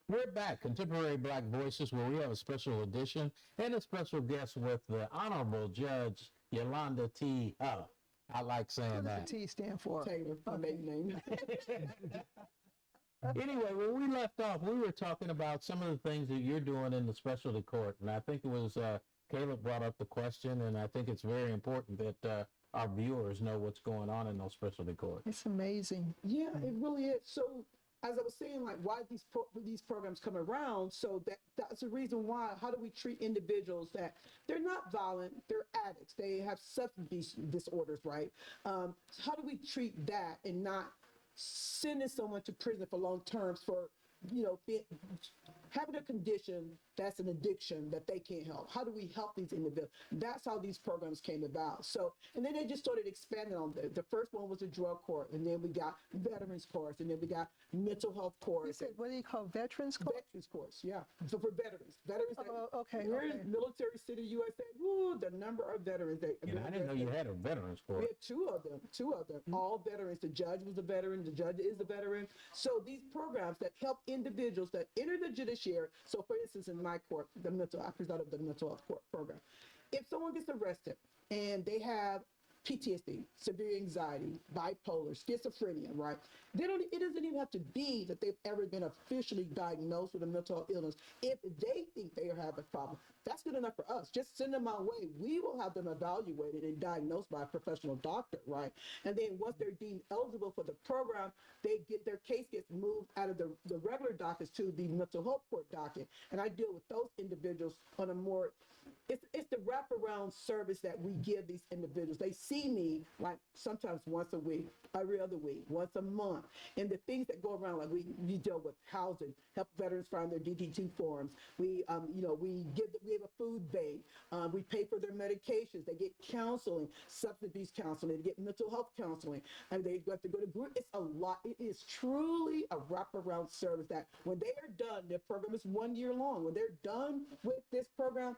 We're back, Contemporary Black Voices, where we have a special edition and a special guest with the Honorable Judge Yolanda T. Huff. I like saying What does the that. T stand for? Taylor, my maiden name. Anyway, when we left off, we were talking about some of the things that you're doing in the specialty court, and I think it was Caleb brought up the question, and I think it's very important that our viewers know what's going on in those specialty courts. It's amazing. Yeah, it really is. So, as I was saying, like why these programs come around. So that's the reason why. How do we treat individuals that they're not violent, they're addicts, they have substance disorders, right? How do we treat that and not sending someone to prison for long terms for having a condition that's an addiction that they can't help? How do we help these individuals? That's how these programs came about. So, and then they just started expanding on the first one was a drug court, and then we got veterans courts, and then we got mental health You courts. said, what do you call veterans court? Veterans courts, yeah. So for veterans, Okay, we're okay. in military city USA. Woo, the number of veterans. And I didn't know you had a veterans We court. had two of them, all veterans. The judge was a veteran, the judge is a veteran. So these programs that help individuals that enter the judiciary. So for instance, in my court, I presided the mental health court program. If someone gets arrested and they have PTSD, severe anxiety, bipolar, schizophrenia, right? It doesn't even have to be that they've ever been officially diagnosed with a mental health illness. If they think they have a problem, that's good enough for us. Just send them our way. We will have them evaluated and diagnosed by a professional doctor, right? And then once they're deemed eligible for the program, their case gets moved out of the regular dockets to the mental health court docket. And I deal with those individuals on a more, it's the wraparound service that we give these individuals. They see me like sometimes once a week, every other week, once a month. And the things that go around, like we deal with housing, help veterans find their DD2 forms. We have a food bank. We pay for their medications. They get counseling, substance abuse counseling. They get mental health counseling, and they have to go to group. It's a lot. It is truly a wraparound service that when they are done, their program is 1 year long. When they're done with this program,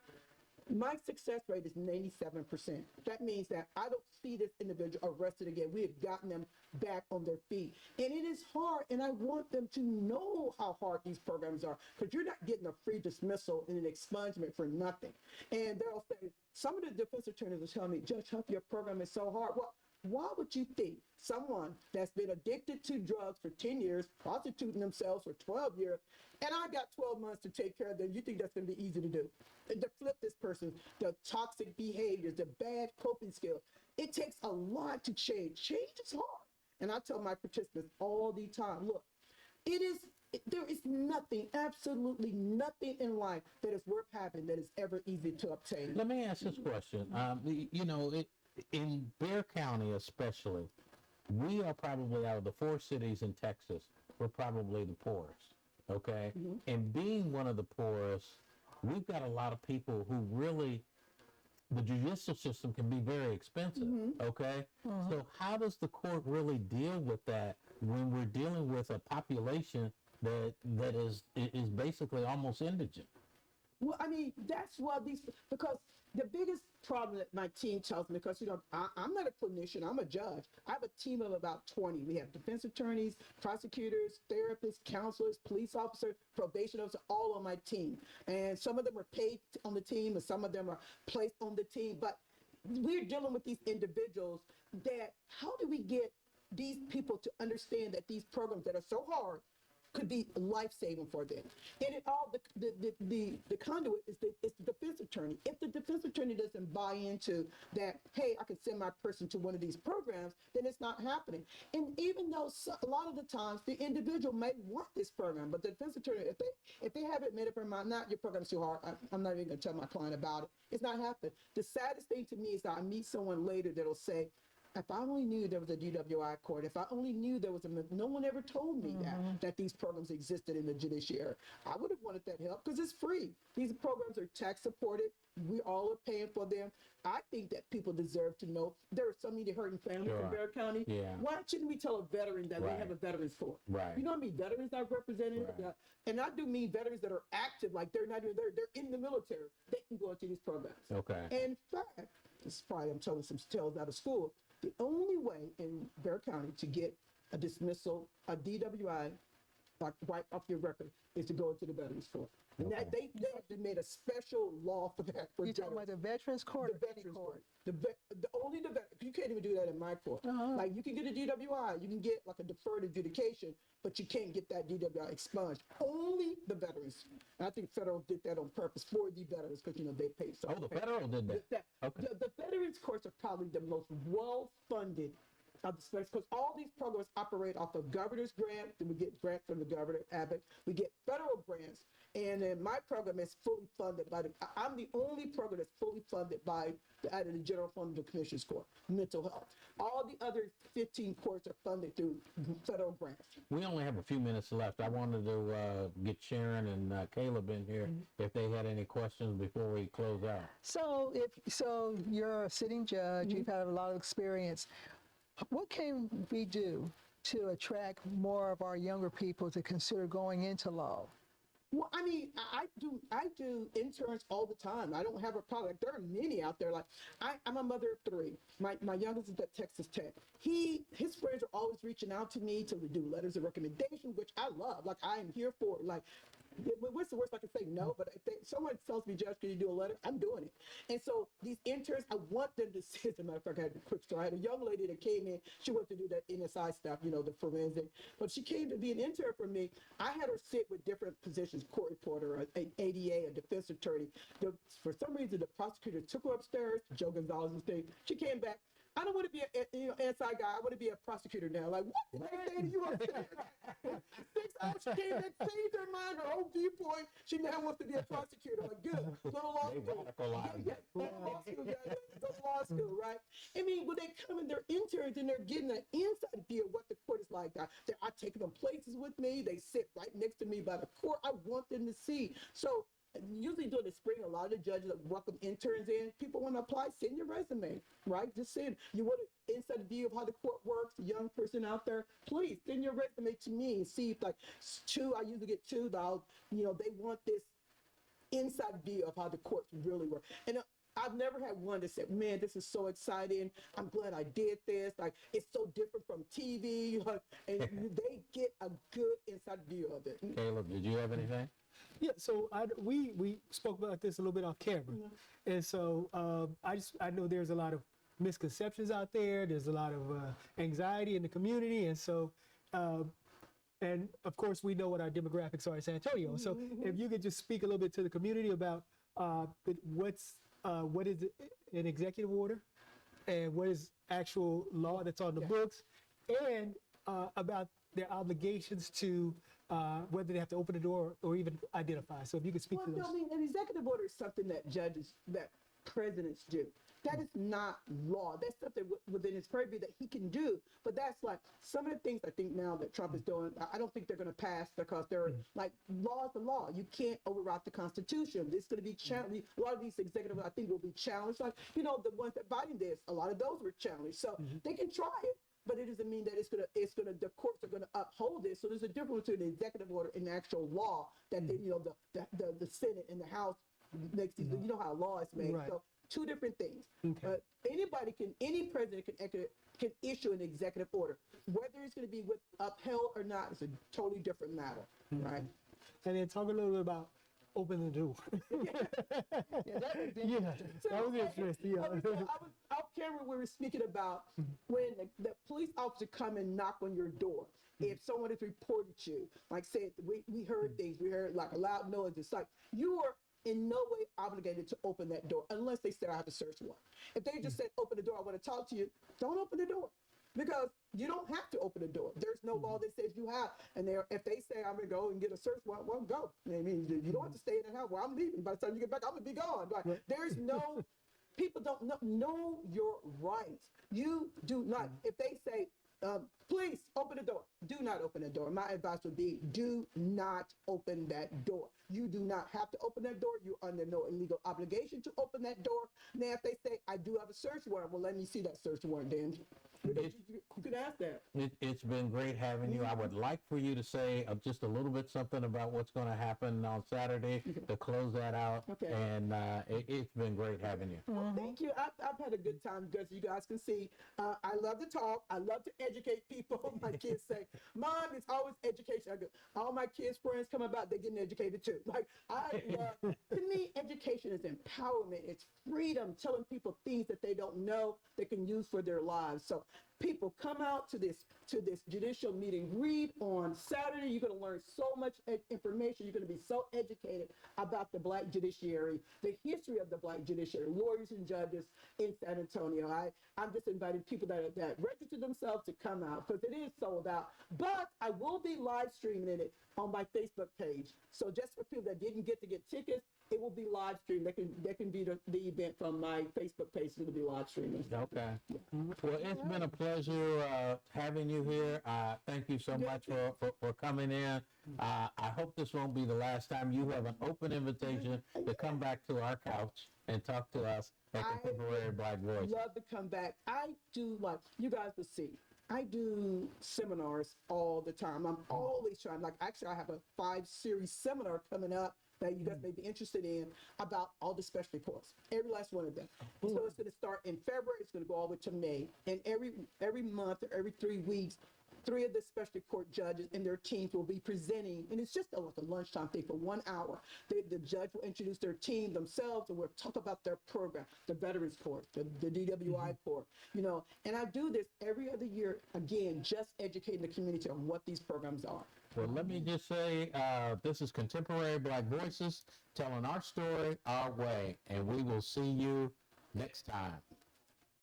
my success rate is 97%. That means that I don't see this individual arrested again. We have gotten them back on their feet. And it is hard, and I want them to know how hard these programs are, because you're not getting a free dismissal and an expungement for nothing. And they'll say, some of the defense attorneys will tell me, Judge Huff, your program is so hard. Well, why would you think someone that's been addicted to drugs for 10 years, prostituting themselves for 12 years, and I got 12 months to take care of them, you think that's going to be easy to do? And to flip this person, the toxic behaviors, the bad coping skills, it takes a lot to change. Change is hard. And I tell my participants all the time, look, there is nothing, absolutely nothing in life that is worth having that is ever easy to obtain. Let me ask this question. In Bexar County especially, we are probably, out of the 4 cities in Texas, we're probably the poorest, okay? And being one of the poorest, we've got a lot of people who really, the judicial system can be very expensive, okay? So how does the court really deal with that when we're dealing with a population that is basically almost indigent? Well, I mean, that's why because the biggest problem that my team tells me, because, I'm not a clinician, I'm a judge. I have a team of about 20. We have defense attorneys, prosecutors, therapists, counselors, police officers, probation officers, all on my team. And some of them are paid on the team, and some of them are placed on the team. But we're dealing with these individuals that, how do we get these people to understand that these programs that are so hard could be life-saving for them? And it all, the conduit is the defense attorney. If the defense attorney doesn't buy into that, hey, I can send my person to one of these programs, then it's not happening. And even though a lot of the times the individual may want this program, but the defense attorney, if they haven't made up their mind, not your program's too hard, I'm not even going to tell my client about it. It's not happening. The saddest thing to me is that I meet someone later that'll say, if I only knew there was a DWI court, if I only knew there was no one ever told me that these programs existed in the judiciary, I would have wanted that help, because it's free. These programs are tax supported. We all are paying for them. I think that people deserve to know. There are so many hurting families in Bexar County. Yeah. Why shouldn't we tell a veteran that we have a veterans court? Right. You know how many veterans I've represented? Right. And I do mean veterans that are active, like they're not even there, they're in the military. They can go into these programs. Okay. And in fact, this is probably, I'm telling some tales out of school, the only way in Bexar County to get a dismissal, a DWI like wipe off your record, is to go into the Veterans Court. And that they actually made a special law for that. For You talking about veterans. the Veterans Court The or any Veterans court? Court. Only the veterans. You can't even do that in my court. Like you can get a DWI, you can get like a deferred adjudication, but you can't get that DWI expunged. Only the veterans. And I think federal did that on purpose for the veterans because they paid so. Oh, the federal did that. Okay. The veterans courts are probably the most well-funded of the special, because all these programs operate off of governor's grant, and we get grants from the governor, Abbott. We get federal grants, and then my program is fully funded by I'm the only program that's fully funded by out of the general fund of the Commissioner's Court, mental health. All the other 15 courts are funded through federal grants. We only have a few minutes left. I wanted to get Sharon and Caleb in here if they had any questions before we close out. So you're a sitting judge, you've had a lot of experience. What can we do to attract more of our younger people to consider going into law? Well, I mean, I do interns all the time. I don't have a problem. Like, there are many out there. Like I'm a mother of three. My youngest is at Texas Tech. His friends are always reaching out to me to do letters of recommendation, which I love. Like I am here for. Like, what's the worst I can say? No, but if someone tells me, Judge, can you do a letter? I'm doing it. And so these interns, I want them to see. As a matter of fact, I had a quick story. I had a young lady that came in. She wanted to do that NSI stuff, the forensic. But she came to be an intern for me. I had her sit with different positions, court reporter, an ADA, a defense attorney. For some reason, the prosecutor took her upstairs, Joe Gonzalez's thing. She came back. I don't want to be an NSI guy. I want to be a prosecutor now. Like, what did I say to you upstairs? 6 hours she came back, changed her mind, her whole viewpoint. She now wants to be a prosecutor. Like, good. Go to law school. Go to law school, guys. Go to law school, right? I mean, when they come in, they're interns and they're getting an inside view of what the court is like. I take them places with me. They sit right next to me by the court. I want them to see. So, usually during the spring, a lot of the judges welcome interns in. People want to apply, send your resume, right? Just send. You want an inside view of how the court works, a young person out there, please send your resume to me and see if I usually get two, they want this inside view of how the courts really work. And I've never had one that said, man, this is so exciting. I'm glad I did this. Like, it's so different from TV. And they get a good inside view of it. Caleb, did you have anything? Yeah, so we spoke about this a little bit off camera, and so I know there's a lot of misconceptions out there. There's a lot of anxiety in the community, and so and of course we know what our demographics are in San Antonio. So if you could just speak a little bit to the community about what is an executive order, and what is actual law that's on the books, and about their obligations to whether they have to open the door or even identify. So if you could speak to those. I mean, an executive order is something that presidents do. That is not law. That's something within his purview that he can do. But that's like some of the things I think now that Trump is doing, I don't think they're going to pass because they're like, law is the law. You can't override the Constitution. It's going to be challenged. A lot of these executives, I think, will be challenged. Like, the ones that Biden did, a lot of those were challenged. So they can try it. But it doesn't mean that the courts are gonna uphold it. So there's a difference between an executive order and actual law that the Senate and the House makes these. You know how law is made. Right. So two different things. Okay. Any president can issue an executive order. Whether it's going to be upheld or not is a totally different matter, right? And then talk a little bit about opening the door. That was interesting. Yeah. I was off camera. We were speaking about when the police officer come and knock on your door. If someone has reported you, like said, we heard things, we heard like a loud noise. It's like you are in no way obligated to open that door unless they say I have a search warrant. If they just said open the door, I want to talk to you, don't open the door. Because you don't have to open the door. There's no law that says you have. And if they say I'm going to go and get a search warrant, well, go. I mean, you don't have to stay in the house. Well, I'm leaving. By the time you get back, I'm going to be gone. Like, there's no, people don't know your rights. You do not. If they say, please open the door, do not open the door. My advice would be do not open that door. You do not have to open that door. You're under no illegal obligation to open that door. Now, if they say, I do have a search warrant, well, let me see that search warrant then. You could ask that. It's been great having you. I would like for you to say just a little bit something about what's going to happen on Saturday to close that out. Okay. And it's been great having you. Well, thank you. I've had a good time because you guys can see I love to talk. I love to educate people. My kids say, Mom, it's always education. I go, all my kids' friends come about, they're getting educated too. Like, I love, to me, education is empowerment. It's freedom, telling people things that they don't know they can use for their lives. So people come out to this judicial meeting. Read on Saturday. You're going to learn so much information. You're going to be so educated about the Black judiciary, the history of the Black judiciary, lawyers and judges in San Antonio. I'm just inviting people that register themselves to come out because it is sold out. But I will be live streaming it on my Facebook page. So just for people that didn't get to get tickets, it will be live streamed. They can be the event from my Facebook page. It'll be live streaming. Okay. Well, it's been a pleasure having you here. Thank you so much for coming in. I hope this won't be the last time. You have an open invitation to come back to our couch and talk to us at Contemporary Black Voice. Love to come back. I do, like, you guys will see, I do seminars all the time. I'm always trying, like, actually I have a 5-series seminar coming up that you guys may be interested in about all the specialty courts, every last one of them. So it's going to start in February. It's going to go all the way to May. And every month or every 3 weeks, 3 of the specialty court judges and their teams will be presenting, and it's just like a lunchtime thing for 1 hour. The judge will introduce their team themselves, and we'll talk about their program, the Veterans Court, the DWI Court, you know. And I do this every other year, again, just educating the community on what these programs are. Well, let me just say, this is Contemporary Black Voices, telling our story our way, and we will see you next time.